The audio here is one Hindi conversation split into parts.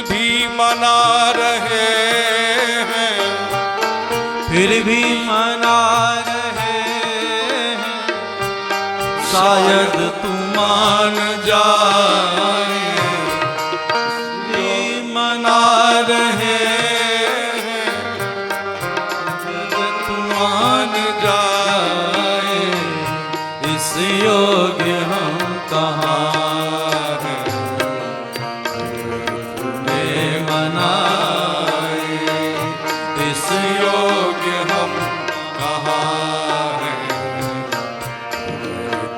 भी मना रहे हैं, फिर भी मना रहे हैं, शायद तू मान जाए। भी मना रहे हैं, तू मान जाए। इस योग्य हम कहाँ हैं, तुम्हें मनाए। इस योग्य हम कहाँ हैं,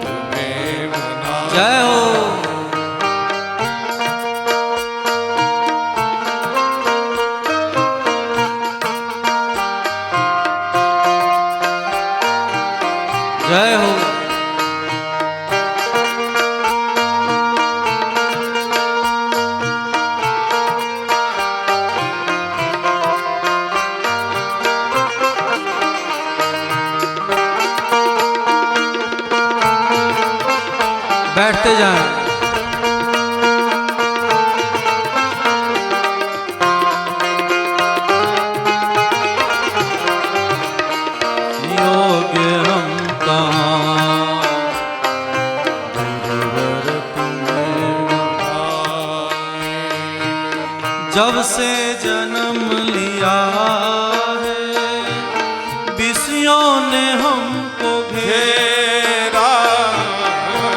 तुम्हें मना। जय हो। जय हो। बैठते जाएं। योग्य हम कहाँ, जब से जन्म लिया है विषयों ने हमको घेरा।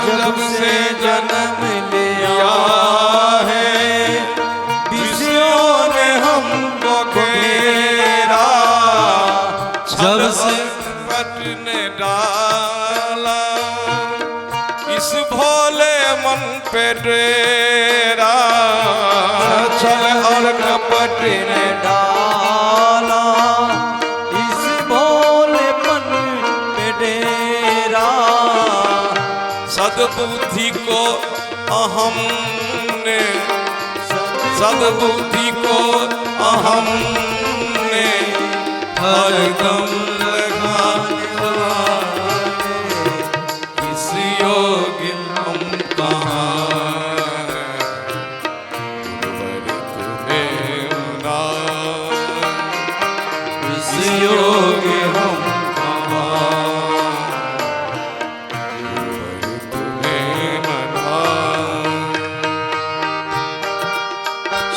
जब से जन्म लिया है विषयों ने हमको घेरा। जब से पट ने डाला इस भोले मन पे डेरा। छल और कपट ने डाला इस भोलेपन पे डेरा। सद्बुद्धि को अहम ने, सद्बुद्धि को अहम ने हरदम लगाने। इस योग्य हम कहाँ हैं, तुम्हें मनाए। इस योग्य हम कहाँ, तुम्हें मनाए।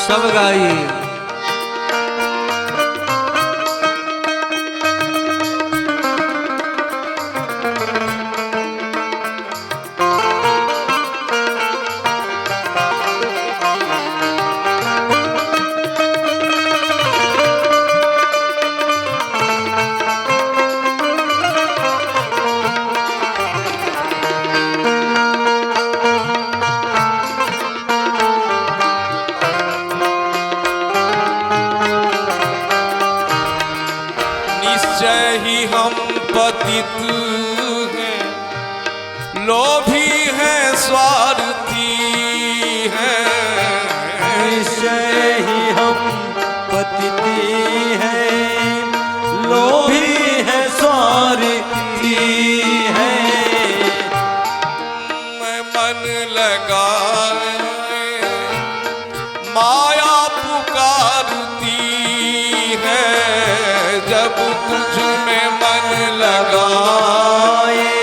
सब गाइए। निश्चय ही हम पतित हैं, लोभी हैं, स्वार्थी हैं। निश्चय ही हम पतित हैं, लोभी हैं, स्वार्थी हैं। मैं मन लगाए माया पुकारती है। जब तुझ में मन लगाए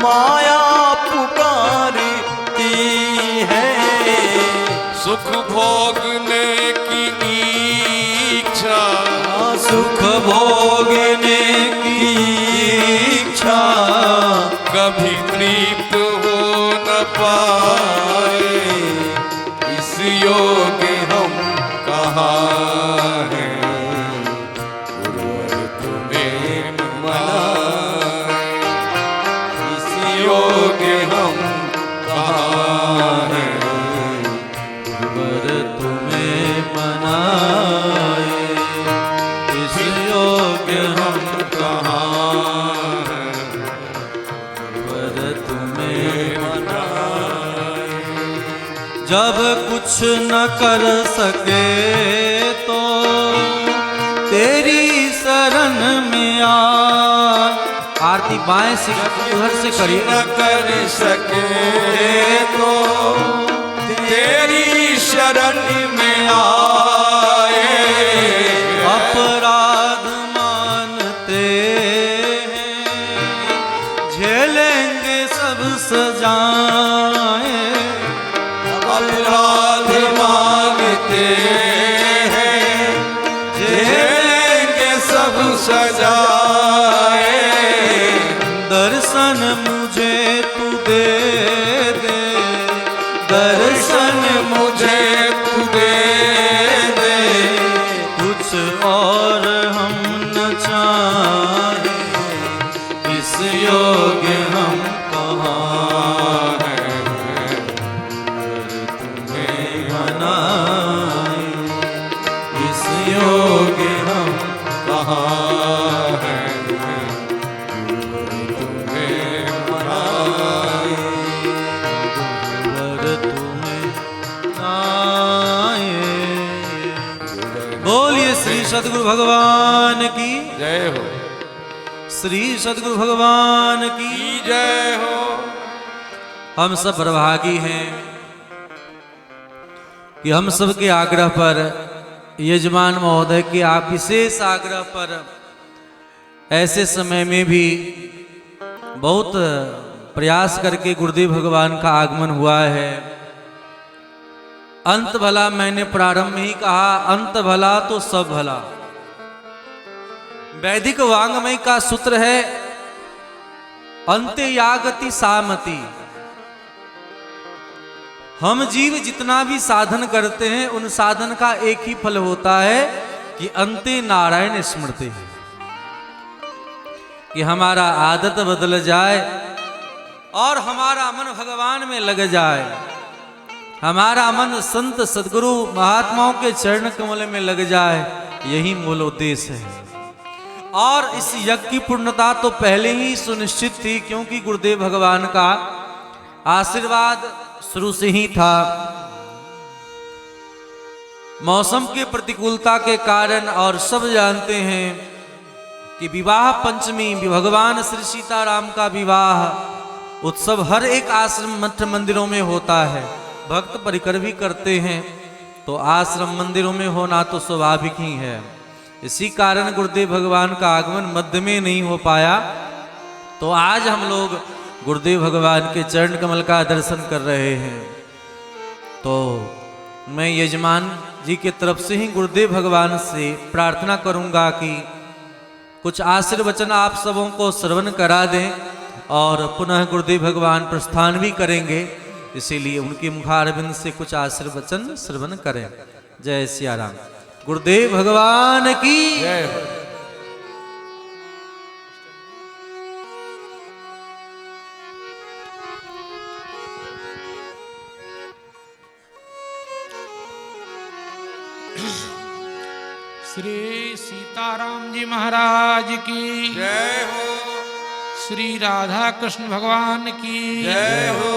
माया पुकारती है। सुख भोगने की इच्छा, सुख भोगने की इच्छा कभी तृप्त हो न पाए। इस योग्य हम कहाँ हैं, गुरुवर तुम्हें मनाए। इस योग्य हम कहाँ हैं, गुरुवर तुम्हें मनाए। इस योग्य हम कहाँ हैं, गुरुवर तुम्हें मनाए। जब कुछ न कर सके तो तेरी शरण में आ। आरती बाएं से उधर से करिए। न कर सके तो तेरी शरण में अपराध मांगते हैं, देंगे सब सजाए। दर्शन मुझे तू दे दे, दर्शन मुझे तू दे दे, कुछ और हम न चाहे, इस योग्य हम कहाँ हैं, तुम्हें मनाए, इस योग्य हम कहाँ है तुम्हें मनाए। वर तुम्हें आए। बोलिए श्री सद्गुरु भगवान की, जय हो, श्री सद्गुरु भगवान की। जय हो। हम सब प्रभागी हैं कि हम सबके आग्रह पर, यजमान महोदय के आप विशेष आग्रह पर, ऐसे समय में भी बहुत प्रयास करके गुरुदेव भगवान का आगमन हुआ है। अंत भला, मैंने प्रारंभ में ही कहा, अंत भला तो सब भला। वैदिक वांग्मय का सूत्र है अंत्य यागति सामति। हम जीव जितना भी साधन करते हैं, उन साधन का एक ही फल होता है कि अंते नारायण स्मृति है, कि हमारा आदत बदल जाए और हमारा मन भगवान में लग जाए, हमारा मन संत सद्गुरु महात्माओं के चरण कमल में लग जाए। यही मूल उद्देश्य है। और इस यज्ञ की पूर्णता तो पहले ही सुनिश्चित थी, क्योंकि गुरुदेव भगवान का आशीर्वाद शुरू से ही था। मौसम की प्रतिकूलता के कारण, और सब जानते हैं कि विवाह पंचमी, भगवान श्री सीताराम का विवाह उत्सव हर एक आश्रम मठ मंदिरों में होता है। भक्त परिकर भी करते हैं, तो आश्रम मंदिरों में होना तो स्वाभाविक ही है। इसी कारण गुरुदेव भगवान का आगमन मध्य में नहीं हो पाया। तो आज हम लोग गुरुदेव भगवान के चरण कमल का दर्शन कर रहे हैं। तो मैं यजमान जी के तरफ से ही गुरुदेव भगवान से प्रार्थना करूंगा कि कुछ आशीर्वचन आप सबों को श्रवण करा दें, और पुनः गुरुदेव भगवान प्रस्थान भी करेंगे, इसीलिए उनके मुखारविंद से कुछ आशीर्वचन श्रवण करें। जय सिया राम। गुरुदेव भगवान की जय हो। श्री सीताराम जी महाराज की जय हो, श्री राधा कृष्ण भगवान की जय हो,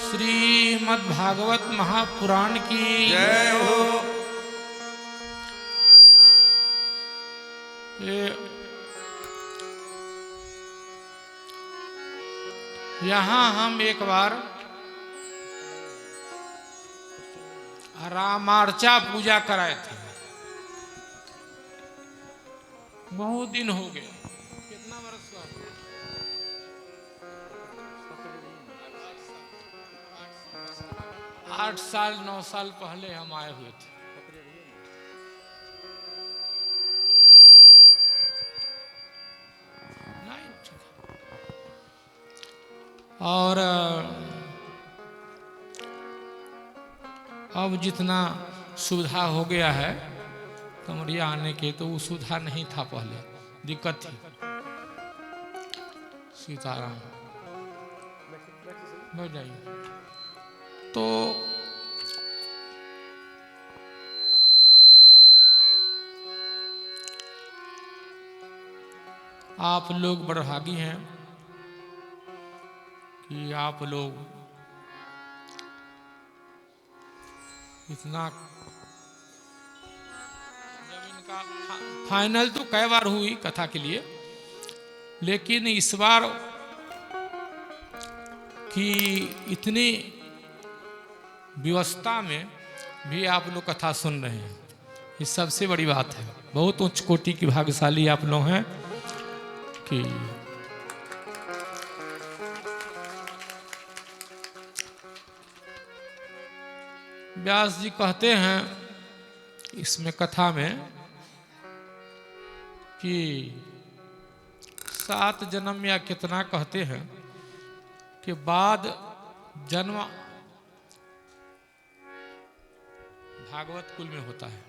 श्रीमद् भागवत महापुराण की जय हो। यहाँ हम एक बार रामार्चा पूजा कराए थे, बहुत दिन हो गए। कितना वर्ष का? 8 साल 9 साल पहले हम आए हुए थे। और अब जितना सुविधा हो गया है कमरिया आने के, तो वो सुविधा नहीं था पहले, दिक्कत थी। सीताराम बैठ जाइए। तो आप लोग बड़े भागी हैं कि आप लोग इतना, जब इनका फाइनल तो कई बार हुई कथा के लिए, लेकिन इस बार कि इतनी व्यवस्था में भी आप लोग कथा सुन रहे हैं, ये सबसे बड़ी बात है। बहुत उच्च कोटि की भाग्यशाली आप लोग हैं कि व्यास जी कहते हैं इसमें कथा में कि 7 जन्म या कितना कहते हैं कि बाद जन्म भागवत कुल में होता है,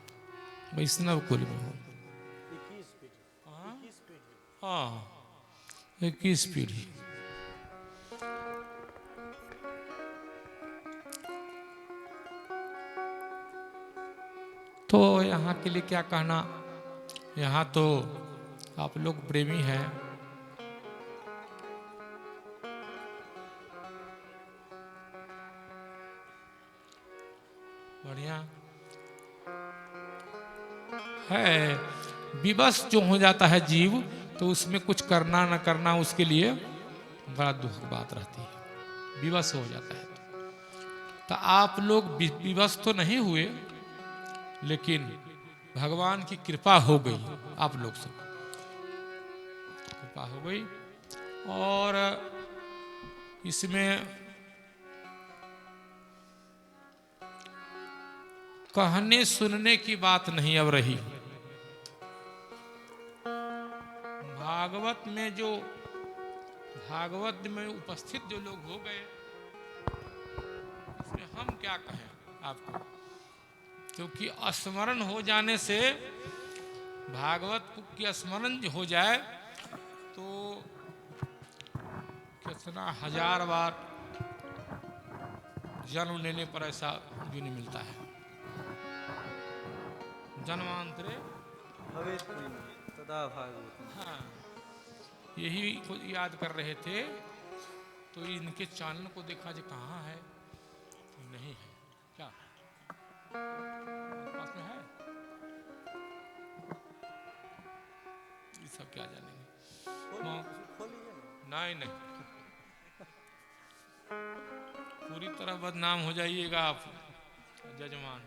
वैष्णव कुल में हो। हाँ 21 पीढ़ी। तो यहाँ के लिए क्या कहना, यहाँ तो आप लोग प्रेमी हैं, बढ़िया है। विवश जो हो जाता है जीव तो उसमें कुछ करना न करना उसके लिए बड़ा दुख की बात रहती है, विवश हो जाता है। तो आप लोग विवश तो नहीं हुए, लेकिन भगवान की कृपा हो गई, आप लोग से कृपा हो गई। और इसमें कहने सुनने की बात नहीं अब रही। भागवत में उपस्थित जो लोग हो गए, इसमें हम क्या कहें आपको, क्योंकि स्मरण हो जाने से, भागवत की स्मरण हो जाए तो कितना 1000 बार जन्म लेने पर ऐसा भी नहीं मिलता है। जन्मांतरे तदा भागवत। हाँ, यही याद कर रहे थे तो इनके चैनल को देखा जो कहाँ है, नहीं है क्या पास में है, ये सब क्या जानेंगे। नहीं पूरी तरह बदनाम हो जाइएगा आप जजमान।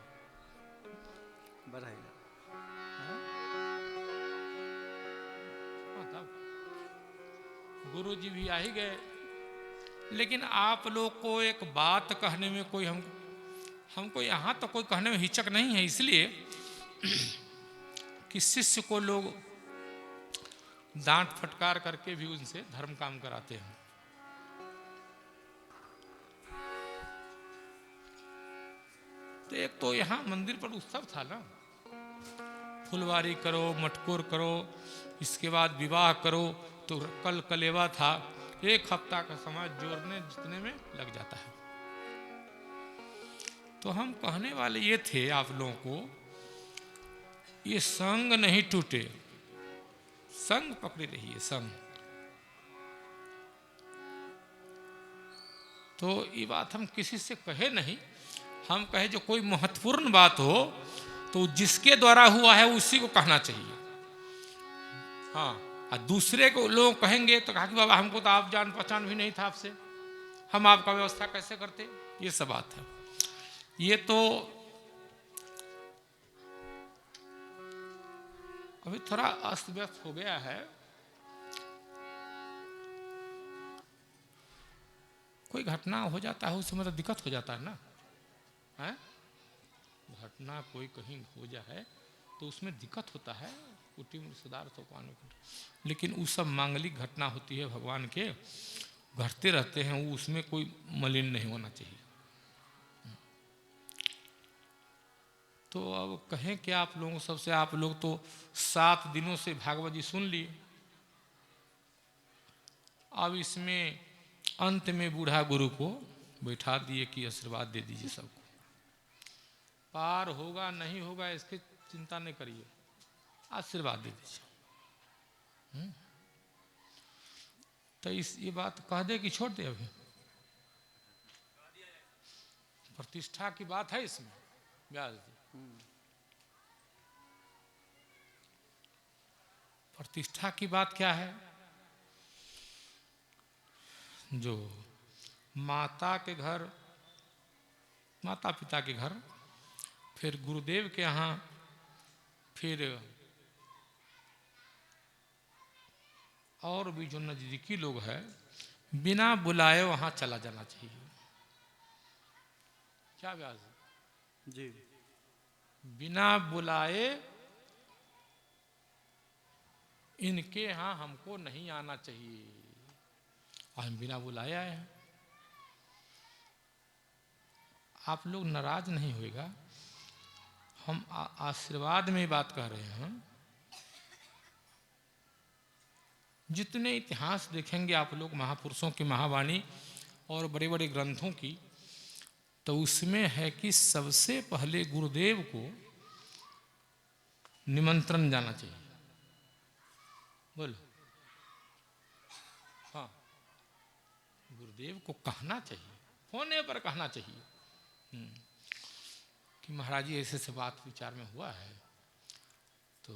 बढ़ाइए। गुरु जी भी आ ही गए, लेकिन आप लोग को एक बात कहने में कोई हमको यहाँ तो कोई कहने में हिचक नहीं है, इसलिए कि शिष्य को लोग डांट फटकार करके भी उनसे धर्म काम कराते हैं। तो एक तो यहाँ मंदिर पर उत्सव था ना, फुलवारी करो, मटकोर करो, इसके बाद विवाह करो, तो कल कलेवा था, 1 हफ्ता का समय जोड़ने जितने में लग जाता है। तो हम कहने वाले ये थे आप लोगों को, ये संग नहीं टूटे, संग पकड़े रहिए, संग। तो ये बात हम किसी से कहे नहीं, हम कहे जो कोई महत्वपूर्ण बात हो तो जिसके द्वारा हुआ है उसी को कहना चाहिए। हाँ, और दूसरे को लोग कहेंगे तो कहा कि बाबा हमको तो आप जान पहचान भी नहीं था आपसे, हम आपका व्यवस्था कैसे करते, ये सब बात है। ये तो अभी थोड़ा अस्त व्यस्त हो गया है। कोई घटना हो जाता है उसमें तो दिक्कत हो जाता है ना, है? घटना कोई कहीं हो जाए तो उसमें दिक्कत होता है, कुटुंब रिश्तेदार तो कौन, लेकिन वो सब मांगलिक घटना होती है, भगवान के घटते रहते हैं, वो उसमें कोई मलिन नहीं होना चाहिए। तो अब कहें कि आप लोगों सबसे, आप लोग तो 7 दिनों से भागवत जी सुन लिए, अब इसमें अंत में बूढ़ा गुरु को बैठा दिए कि आशीर्वाद दे दीजिए सबको, पार होगा नहीं होगा इसकी चिंता नहीं करिए, आशीर्वाद दे दीजिए। तो ये बात कह दे कि छोड़ दे, अभी प्रतिष्ठा की बात है इसमें व्यास जी। प्रतिष्ठा की बात क्या है, जो माता के घर, माता पिता के घर, फिर गुरुदेव के यहाँ, फिर और भी जो नजदीकी लोग हैं, बिना बुलाए वहां चला जाना चाहिए। क्या व्यास, जी। बिना बुलाए इनके यहाँ हमको नहीं आना चाहिए। हम बिना बुलाए आए हैं। आप लोग नाराज नहीं होएगा, हम आशीर्वाद में बात कह रहे हैं। जितने इतिहास देखेंगे आप लोग महापुरुषों की महावाणी और बड़े बड़े ग्रंथों की, तो उसमें है कि सबसे पहले गुरुदेव को निमंत्रण जाना चाहिए। बोलो। हाँ, गुरुदेव को कहना चाहिए, होने पर कहना चाहिए कि महाराज जी ऐसे से बात विचार में हुआ है, तो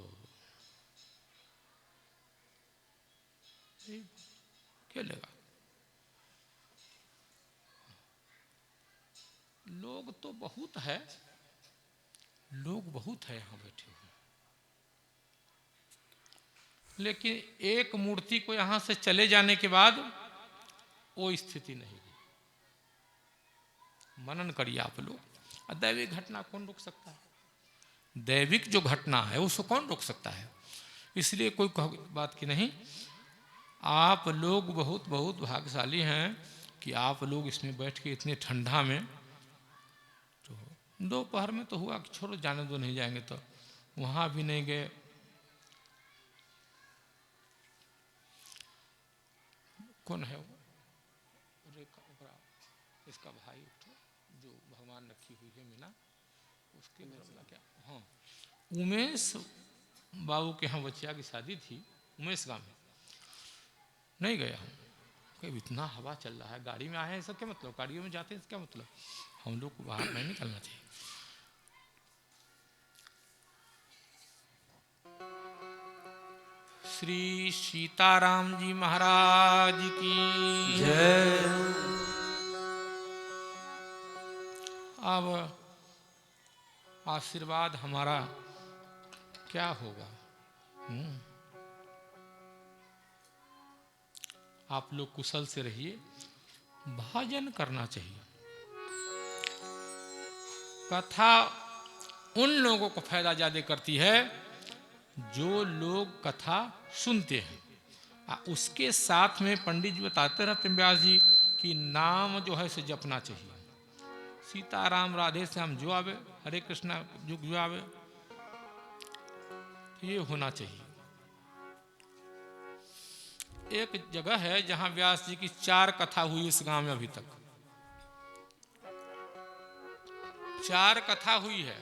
क्या लेगा। लोग तो बहुत है, लोग बहुत है यहाँ बैठे हुए, लेकिन एक मूर्ति को यहां से चले जाने के बाद वो स्थिति नहीं है। मनन करिए आप लोग। दैविक घटना कौन रोक सकता है? दैविक जो घटना है उसको कौन रोक सकता है? इसलिए कोई बात की नहीं। आप लोग बहुत बहुत भाग्यशाली हैं कि आप लोग इसमें बैठ के इतने ठंडा में, तो दोपहर में तो हुआ कि छोड़ो जाने दो, नहीं जाएंगे तो वहां भी नहीं गए। कौन है वो? इसका भाई उठो, जो भगवान रखी हुई है मीना, उसके घर वाला क्या? हाँ, उमेश बाबू के यहाँ बच्चिया की शादी थी उमेश गांव में, नहीं गया हम। कहीं इतना हवा चल रहा है, गाड़ी में आए हैं, इसका क्या मतलब? गाड़ियों में जाते हैं क्या मतलब? हम लोग को बाहर नहीं निकलना चाहिए। श्री सीताराम जी महाराज की जय। अब आशीर्वाद हमारा क्या होगा? आप लोग कुशल से रहिए, भजन करना चाहिए। कथा उन लोगों को फायदा ज्यादा करती है जो लोग कथा सुनते हैं। उसके साथ में पंडित जी बताते रहते हैं व्यास जी कि नाम जो है से जपना चाहिए। सीताराम राधे श्याम जो आवे, हरे कृष्णा जो आवे, ये होना चाहिए। एक जगह है जहां व्यास जी की 4 कथा हुई इस गांव में, अभी तक 4 कथा हुई है।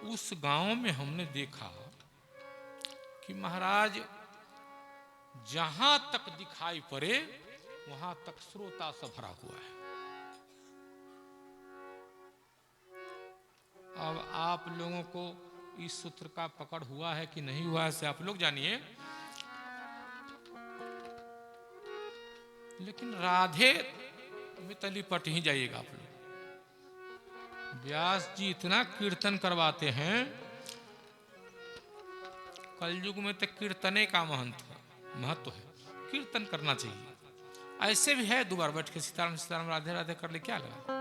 उस गांव में हमने देखा कि महाराज जहां तक दिखाई पड़े वहां तक श्रोता से भरा हुआ है। अब आप लोगों को इस सूत्र का पकड़ हुआ है कि नहीं हुआ है से आप लोग जानिए, लेकिन राधे में तली पट ही जाइएगा आप लोग। व्यास जी इतना कीर्तन करवाते हैं, कलयुग में तो कीर्तने का महत्व है, कीर्तन करना चाहिए। ऐसे भी है 2 बार बैठ के सीताराम सीताराम राधे राधे कर ले, क्या लगा?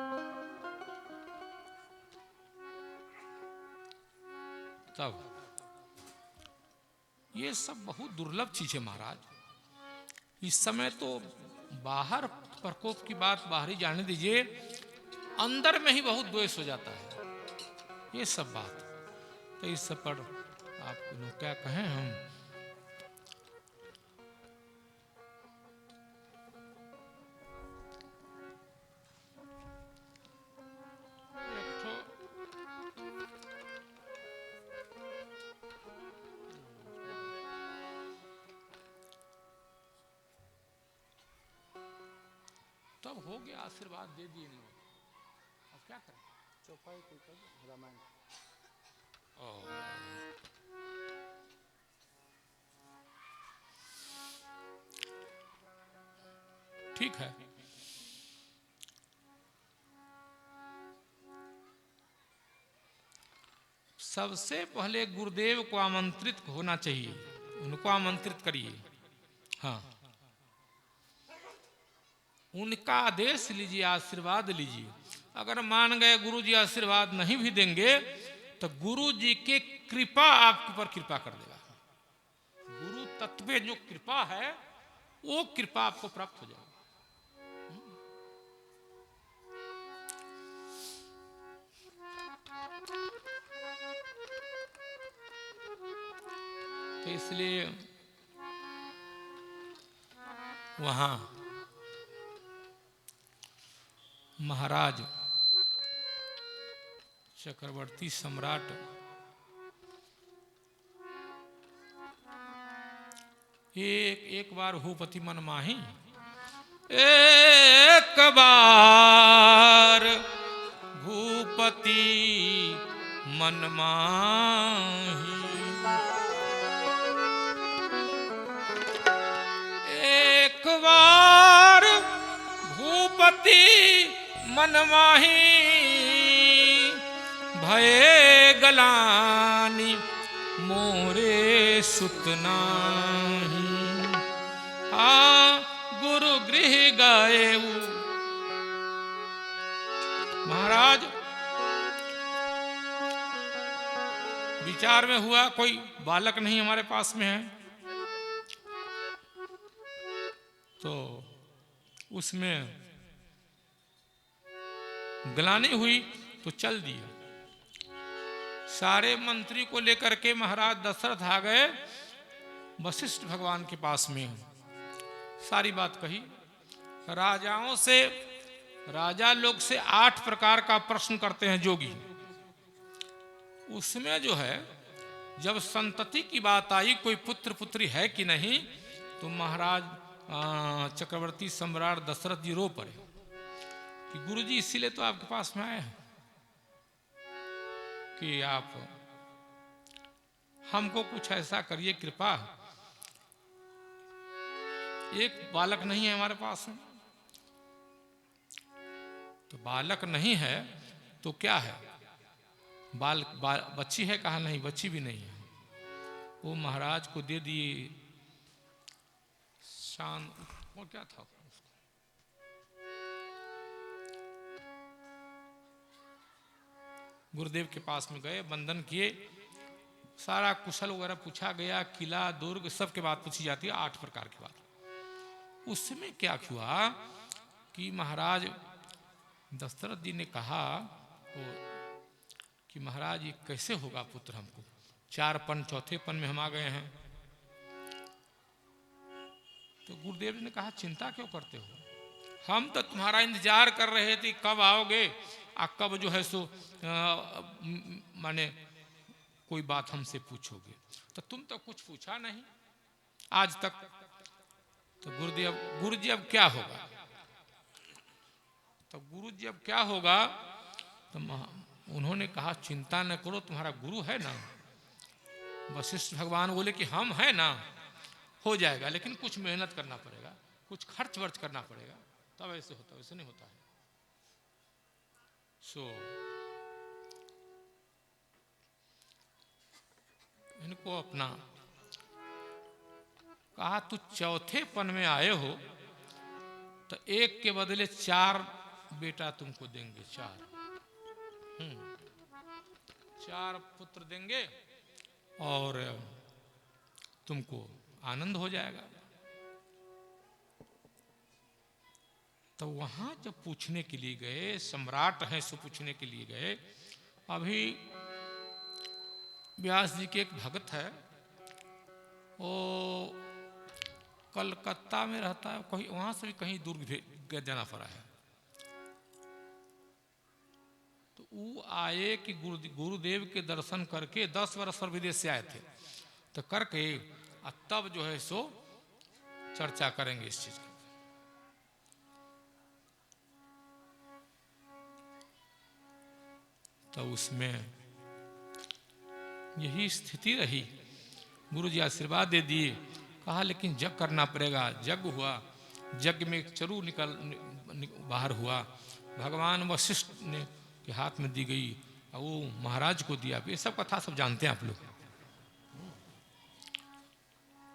तब ये सब बहुत दुर्लभ चीज है महाराज। इस समय तो बाहर प्रकोप की बात बाहर ही जाने दीजिए, अंदर में ही बहुत द्वेष हो जाता है ये सब बात। तो इस सब पर आप लोग क्या कहें हम? तब हो गया, आशीर्वाद दे दिए लोग, अब क्या करें? चौपाई रामायण। ठीक है। सबसे पहले गुरुदेव को आमंत्रित होना चाहिए, उनको आमंत्रित करिए। हाँ, उनका आदेश लीजिए, आशीर्वाद लीजिए। अगर मान गए गुरु जी आशीर्वाद नहीं भी देंगे तो गुरु जी की कृपा आपके ऊपर कृपा कर देगा। गुरु तत्व में जो कृपा है वो कृपा आपको प्राप्त हो जाएगी। तो इसलिए वहां महाराज चक्रवर्ती सम्राट एक बार भूपति मन माही, एक बार भूपति मन माही, एक बार भूपति मन माही, भये गलानी मोरे सुत नाही। गुरु गृह गए। महाराज विचार में हुआ कोई बालक नहीं हमारे पास में है, तो उसमें गलानी हुई तो चल दिया। सारे मंत्री को लेकर के महाराज दशरथ आ गए वशिष्ठ भगवान के पास में, सारी बात कही। राजाओं से, राजा लोग से 8 प्रकार का प्रश्न करते हैं जोगी। उसमें जो है जब संतति की बात आई, कोई पुत्र पुत्री है कि नहीं, तो महाराज चक्रवर्ती सम्राट दशरथ जी रो पड़े कि गुरुजी इसीलिए तो आपके पास में आए हैं कि आप हमको कुछ ऐसा करिए कृपा। एक बालक नहीं है हमारे पास में। तो बालक नहीं है तो क्या है, बच्ची है, कहा नहीं बच्ची भी नहीं है। वो महाराज को दे दिए शान, वो क्या था गुरुदेव के पास में गए, वंदन किए, सारा कुशल वगैरह पूछा गया, किला दुर्ग सब के बात पूछी जाती है, 8 प्रकार की बात। उसमें क्या हुआ कि महाराज दशरथ जी ने कहा कि महाराज ये कैसे होगा पुत्र हमको, 4 पन 4थे पन में हम आ गए हैं। तो गुरुदेव जी ने कहा चिंता क्यों करते हो, हम तो तुम्हारा इंतजार कर रहे थे कब आओगे और कब जो है सो माने कोई बात हमसे पूछोगे, तो तुम तो कुछ पूछा नहीं आज तक। तो गुरु जी अब क्या होगा, तो गुरु जी अब क्या होगा, तो उन्होंने कहा चिंता न करो, तुम्हारा गुरु है ना। वशिष्ठ भगवान बोले कि हम है ना, हो जाएगा, लेकिन कुछ मेहनत करना पड़ेगा, कुछ खर्च वर्च करना पड़ेगा, तब ऐसे होता, वैसे नहीं होता है। इनको अपना कहा तू 4थे पन में आए हो तो 1 के बदले 4 बेटा तुमको देंगे, 4 पुत्र देंगे और तुमको आनंद हो जाएगा। तो वहां जब पूछने के लिए गए, सम्राट हैं सो पूछने के लिए गए। अभी व्यास जी के एक भगत है, वो कलकत्ता में रहता है, कहीं वहां से भी कहीं दूर जाना पड़ा है। तो वो आए कि गुरुदेव के दर्शन करके 10 वर्ष पर विदेश से आए थे, तो करके तब जो है सो चर्चा करेंगे इस चीज की। तो उसमें यही स्थिति रही। गुरु जी आशीर्वाद दे दिए, कहा लेकिन जग करना पड़ेगा। जग हुआ, जग में एक चरु बाहर हुआ, भगवान वशिष्ठ ने के हाथ में दी गई और वो महाराज को दिया। ये सब कथा सब जानते हैं आप लोग।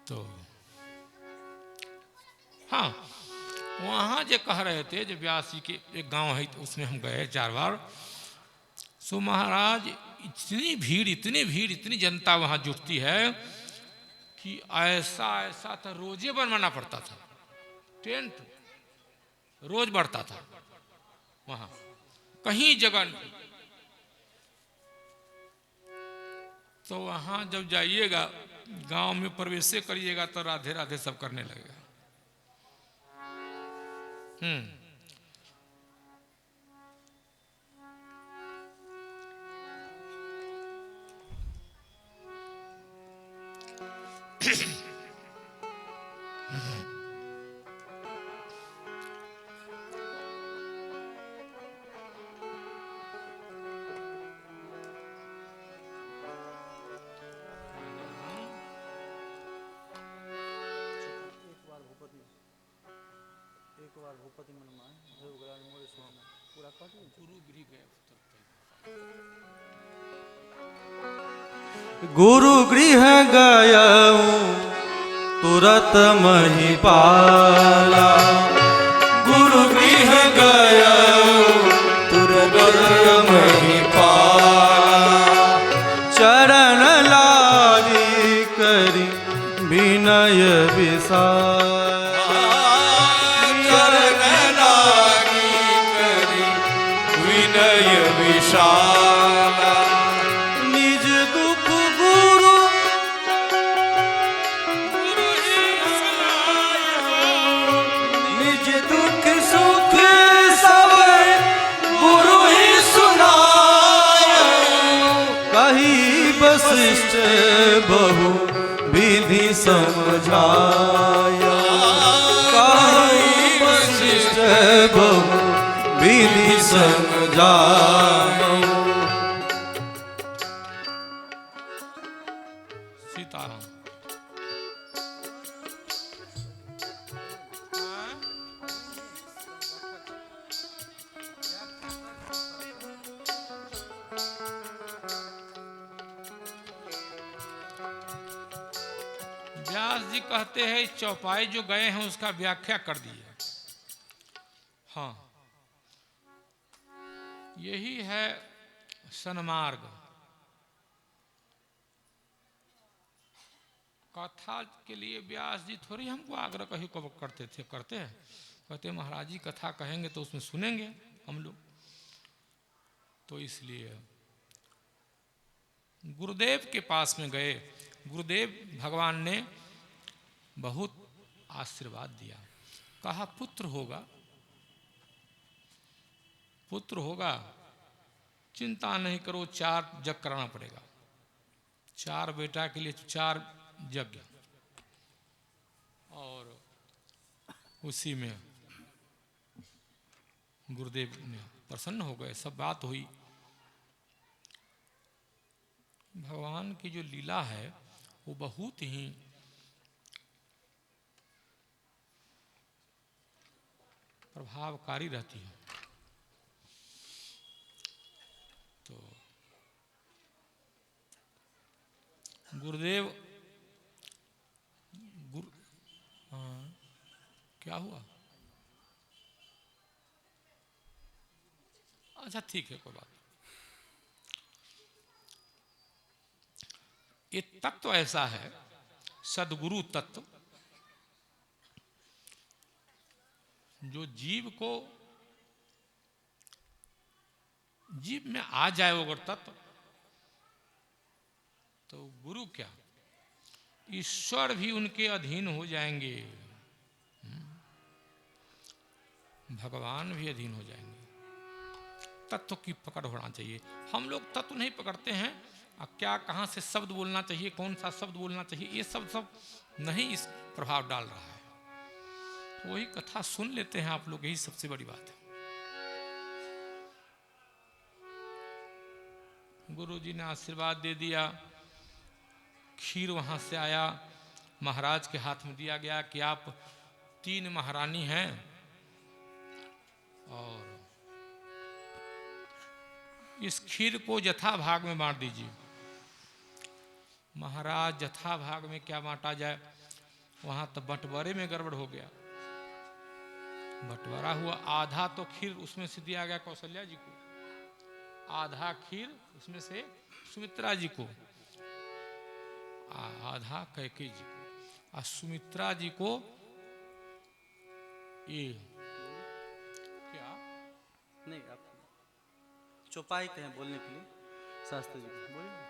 तो हाँ, वहाँ जो कह रहे थे, जो व्यास जी के एक गांव है, तो उसमें हम गए 4 बार। सो महाराज इतनी भीड़, इतनी जनता वहाँ जुटती है कि ऐसा ऐसा था, रोजे बनवाना पड़ता था, टेंट रोज बढ़ता था वहाँ, कहीं जगह नहीं। तो वहाँ जब जाइएगा, गांव में प्रवेश करिएगा तो राधे राधे सब करने लगेगा। गुरु गृह गयऊ तुरत महिपाला, गुरु गृह गयऊ तुरत महिपाला, चरण लागी करी विनय विशाला, चरण लागी करी विनय विशाला, निज दुख गुरु निज दुख सुख सब गुरु ही सुनाय, कही वशिष्ठ बहु विधि समझाया, कही वशिष्ठ बहु विधि समझाया। सीताराम। व्यास जी कहते हैं इस चौपाई जो गए हैं उसका व्याख्या कर दिए। हाँ, यही है सन्मार्ग। कथा के लिए व्यास जी थोड़ी हमको आग्रह कहीं कब करते थे, करते हैं, कहते महाराज जी कथा कहेंगे तो उसमें सुनेंगे हम लोग। तो इसलिए गुरुदेव के पास में गए, गुरुदेव भगवान ने बहुत आशीर्वाद दिया, कहा पुत्र होगा, पुत्र होगा, चिंता नहीं करो, 4 यज्ञ कराना पड़ेगा, 4 बेटा के लिए 4 यज्ञ। और उसी में गुरुदेव ने प्रसन्न हो गए, सब बात हुई। भगवान की जो लीला है वो बहुत ही प्रभावकारी रहती है। तो गुरुदेव क्या हुआ? अच्छा ठीक है, कोई बात। ये तत्व ऐसा है, सदगुरु तत्व, जो जीव को, जीव में आ जाए वो अगर तत्व, तो गुरु क्या, ईश्वर भी उनके अधीन हो जाएंगे, भगवान भी अधीन हो जाएंगे। तत्व की पकड़ होना चाहिए। हम लोग तत्व नहीं पकड़ते हैं, क्या कहाँ से शब्द बोलना चाहिए, कौन सा शब्द बोलना चाहिए, ये सब नहीं इस प्रभाव डाल रहा है। तो वही कथा सुन लेते हैं आप लोग, यही सबसे बड़ी बात है। गुरु जी ने आशीर्वाद दे दिया, खीर वहां से आया, महाराज के हाथ में दिया गया कि आप 3 महारानी हैं और इस खीर को यथा भाग में बांट दीजिए। महाराज यथा भाग में क्या बांटा जाए, वहां तो बंटवारे में गड़बड़ हो गया। बंटवारा हुआ, आधा तो खीर उसमें से दिया गया कौशल्या जी को, आधा खीर उसमें से सुमित्रा जी को, आधा कैकेयी जी को, और सुमित्रा जी को ये क्या नहीं, आप चौपाई कहें बोलने के लिए शास्त्री जी बोलिए।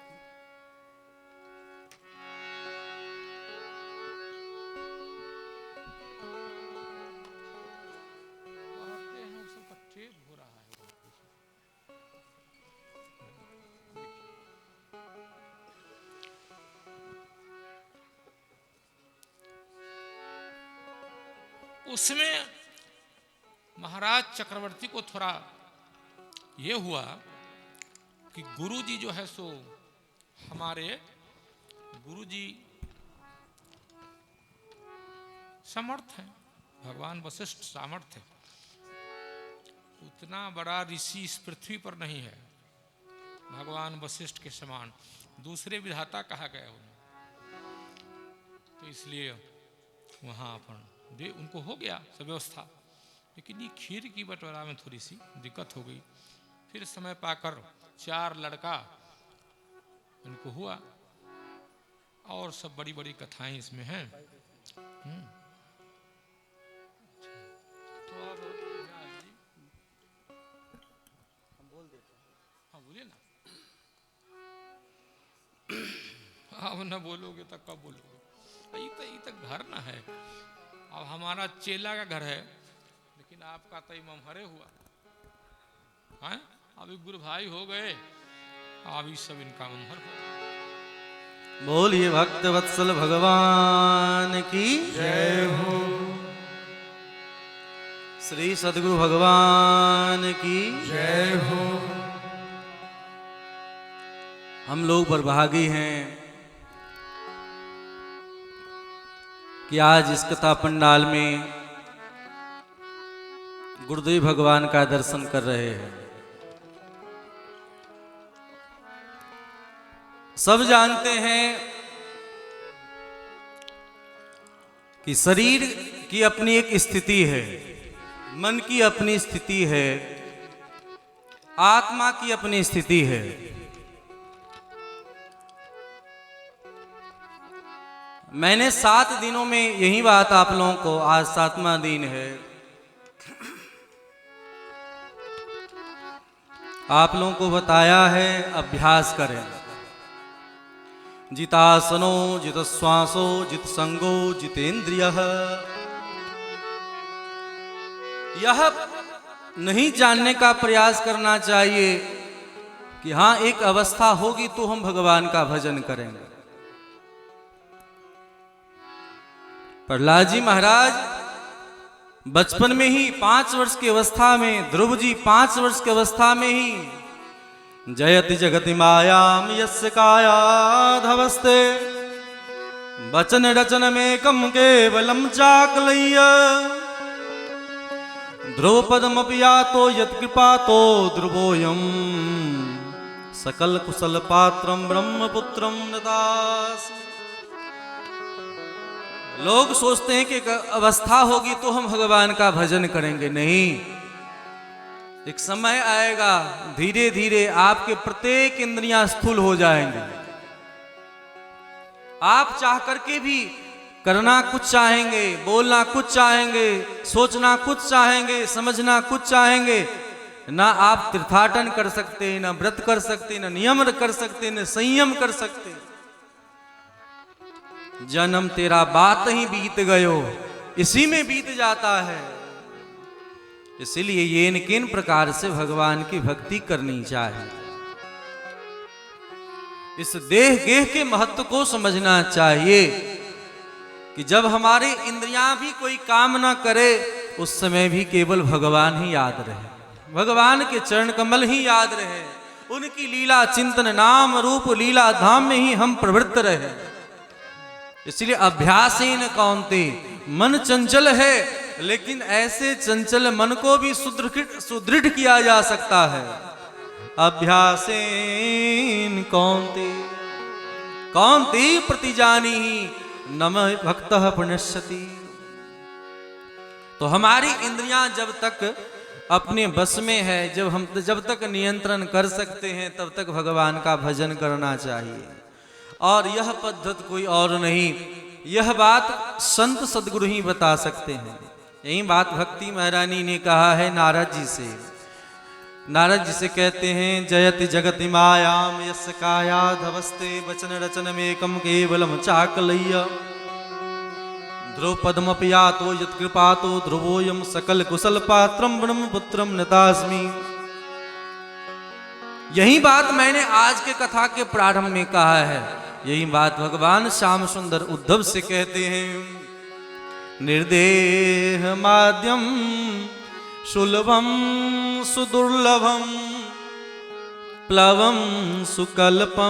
हो रहा है। उसमें महाराज चक्रवर्ती को थोड़ा ये हुआ कि गुरु जी जो है सो हमारे गुरु जी समर्थ हैं, भगवान वशिष्ठ सामर्थ है, उतना बड़ा ऋषि इस पृथ्वी पर नहीं है भगवान वशिष्ठ के समान, दूसरे विधाता कहा गया उन्हें, तो इसलिए वहाँ अपन दे उनको हो गया सब व्यवस्था। लेकिन ये खीर की बंटवारा में थोड़ी सी दिक्कत हो गई। फिर समय पाकर 4 लड़का उनको हुआ, और सब बड़ी बड़ी कथाएं इसमें हैं। तो अब हाँ बोलिए ना, अब न बोलोगे तो कब बोलोगे, ये तो घर ना है, अब हमारा चेला का घर है, लेकिन आपका तो ममहरे हुआ है, अभी गुरु भाई हो गए, अभी सब इनका ममहर हो। बोलिए भक्त वत्सल भगवान की जय हो, श्री सद्गुरु भगवान की जय हो। हम लोग बड़भागी हैं कि आज इस कथा पंडाल में गुरुदेव भगवान का दर्शन कर रहे हैं। सब जानते हैं कि शरीर की अपनी एक स्थिति है, मन की अपनी स्थिति है, आत्मा की अपनी स्थिति है। मैंने 7 दिनों में यही बात आप लोगों को, आज 7वां दिन है, आप लोगों को बताया है अभ्यास करें। जितासनो जित श्वासो जित संगो जितेंद्रियः। यह नहीं जानने का प्रयास करना चाहिए कि हाँ एक अवस्था होगी तो हम भगवान का भजन करेंगे। प्रहलाद जी महाराज बचपन में ही 5 वर्ष की अवस्था में, ध्रुव जी 5 वर्ष की अवस्था में ही जयति जगति मायाम यस्य कायाधवस्ते वचन रचन में कम केवलम चाकलय्य ध्रुव पदमपि यातो यत् कृपातो ध्रुवोऽयं सकल कुशल पात्रम ब्रह्मपुत्रम नदास। लोग सोचते हैं कि एक अवस्था होगी तो हम भगवान का भजन करेंगे। नहीं, एक समय आएगा धीरे धीरे आपके प्रत्येक इंद्रियां स्थूल हो जाएंगी। आप चाह करके भी करना कुछ चाहेंगे, बोलना कुछ चाहेंगे, सोचना कुछ चाहेंगे, समझना कुछ चाहेंगे, ना आप तीर्थाटन कर सकते, ना व्रत कर सकते, ना नियम कर सकते, ना संयम कर सकते। जन्म तेरा बात ही बीत गयो, इसी में बीत जाता है। इसलिए ये किन प्रकार से भगवान की भक्ति करनी चाहिए, इस देह गेह के महत्व को समझना चाहिए कि जब हमारे इंद्रियां भी कोई काम ना करे उस समय भी केवल भगवान ही याद रहे, भगवान के चरण कमल ही याद रहे, उनकी लीला चिंतन नाम रूप लीला धाम में ही हम प्रवृत्त रहे। इसलिए अभ्यासेन कौन्ते, मन चंचल है लेकिन ऐसे चंचल मन को भी सुदृढ़ किया जा सकता है। अभ्यासेन कौन्ते कौन्ते प्रतिजानीहि नम भक्तः प्रणश्यति। तो हमारी इंद्रियां जब तक अपने बस में है, जब तक नियंत्रण कर सकते हैं, तब तक भगवान का भजन करना चाहिए। और यह पद्धति कोई और नहीं, यह बात संत सदगुरु ही बता सकते हैं। यही बात भक्ति महारानी ने कहा है नारद जी से। नारद जी से कहते हैं, जयति जगति मायाम यस्य काया धवस्ते वचन रचन मेकम केवलम चाकलय्य ध्रुव पद्मपि यातो यत्कृपातो ध्रुवोयम सकल कुशल पात्रम ब्रह्मपुत्रम नतास्मि। यही बात मैंने आज के कथा के प्रारंभ में कहा है। यही बात भगवान श्याम सुंदर उद्धव से कहते हैं। निर्देह माध्यम सुलभम सुदुर्लभम प्लवम सुकल्पम